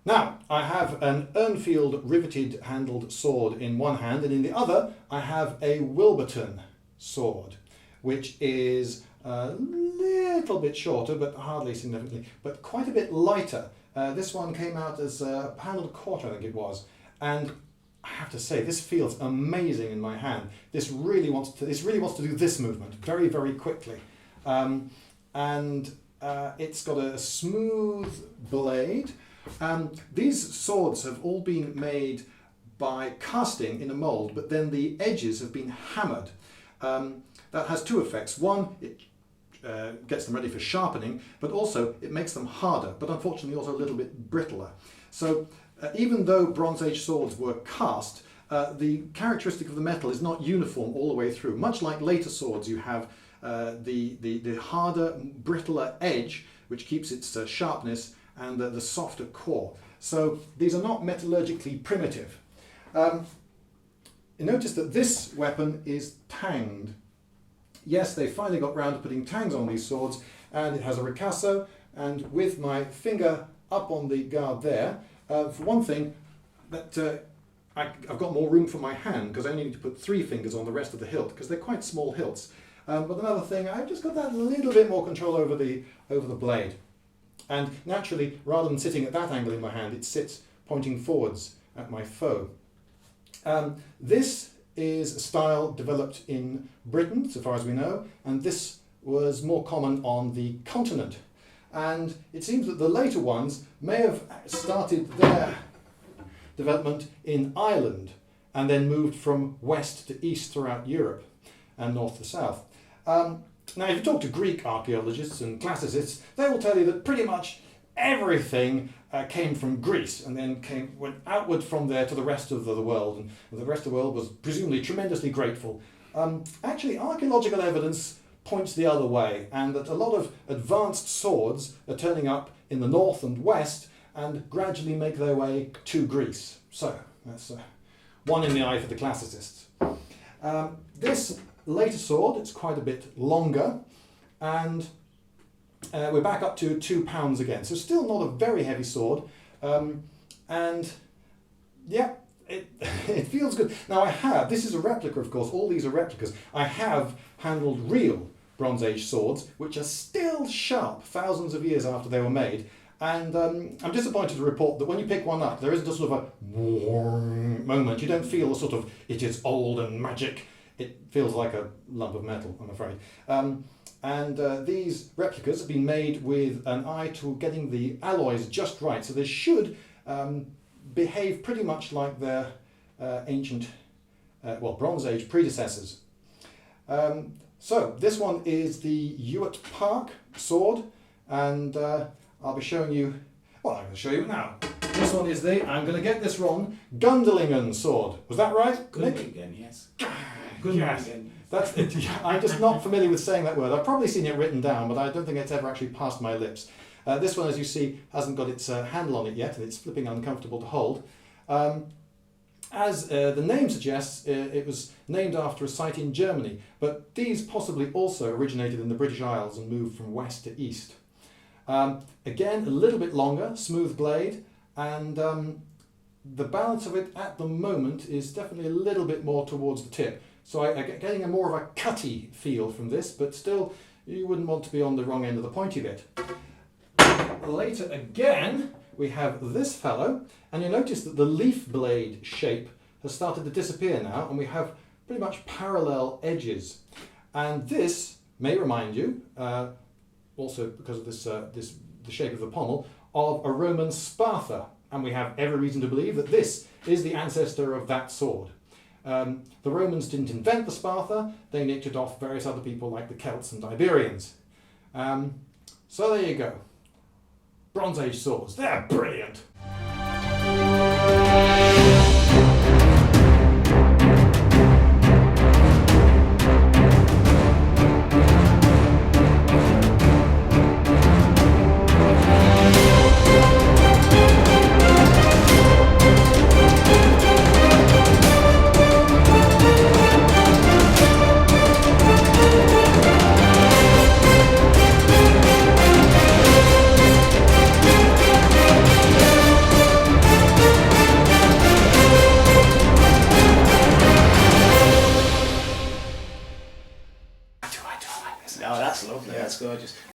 Now, I have an Urnfield riveted handled sword in one hand, and in the other I have a Wilburton sword, which is a little bit shorter, but hardly significantly, but quite a bit lighter. This one came out as £1.25, I think it was, and I have to say, this feels amazing in my hand. This really wants to do this movement very, very quickly, and it's got a smooth blade. These swords have all been made by casting in a mould, but then the edges have been hammered. That has two effects. One, it gets them ready for sharpening, but also it makes them harder, but unfortunately also a little bit brittler. So even though Bronze Age swords were cast, the characteristic of the metal is not uniform all the way through. Much like later swords, you have the harder, brittler edge, which keeps its sharpness, and the softer core. So these are not metallurgically primitive. You notice that this weapon is tanged. Yes, they finally got round to putting tangs on these swords, and it has a ricasso, and with my finger up on the guard there, for one thing, that I've got more room for my hand, because I only need to put 3 fingers on the rest of the hilt, because they're quite small hilts. But another thing, I've just got that little bit more control over the blade. And naturally, rather than sitting at that angle in my hand, it sits pointing forwards at my foe. This is a style developed in Britain, so far as we know, and this was more common on the continent. And it seems that the later ones may have started their development in Ireland and then moved from west to east throughout Europe and north to south. Now, if you talk to Greek archaeologists and classicists, they will tell you that pretty much everything came from Greece and then went outward from there to the rest of the world, and the rest of the world was presumably tremendously grateful. Actually, archaeological evidence points the other way, and that a lot of advanced swords are turning up in the north and west and gradually make their way to Greece. So, that's one in the eye for the classicists. This later sword, it's quite a bit longer, and we're back up to £2 again, so still not a very heavy sword, and yeah, it feels good. Now this is a replica, of course, all these are replicas. I have handled real Bronze Age swords, which are still sharp thousands of years after they were made, and I'm disappointed to report that when you pick one up, there isn't a sort of a moment. You don't feel a sort of, it is old and magic. It feels like a lump of metal, I'm afraid. These replicas have been made with an eye to getting the alloys just right, so they should behave pretty much like their ancient, Bronze Age predecessors. So this one is the Ewart Park sword, and I'll be showing you, I'm going to show you now. This one is I'm going to get this wrong, Gundlingen sword. Was that right, Nick? Gundlingen, yes. Yes. That's it. I'm just not familiar with saying that word. I've probably seen it written down, but I don't think it's ever actually passed my lips. This one, as you see, hasn't got its handle on it yet, and it's flipping uncomfortable to hold. As the name suggests, it was named after a site in Germany, but these possibly also originated in the British Isles and moved from west to east. Again, a little bit longer, smooth blade, and the balance of it at the moment is definitely a little bit more towards the tip. So I get getting a more of a cutty feel from this, but still you wouldn't want to be on the wrong end of the pointy bit. Later again, we have this fellow, and you notice that the leaf blade shape has started to disappear now, and we have pretty much parallel edges. And this may remind you, also because of the shape of the pommel, of a Roman spatha, and we have every reason to believe that this is the ancestor of that sword. The Romans didn't invent the spatha, they nicked it off various other people like the Celts and Iberians. So there you go. Bronze Age swords, they're brilliant! Oh, that's lovely. Yeah. That's gorgeous.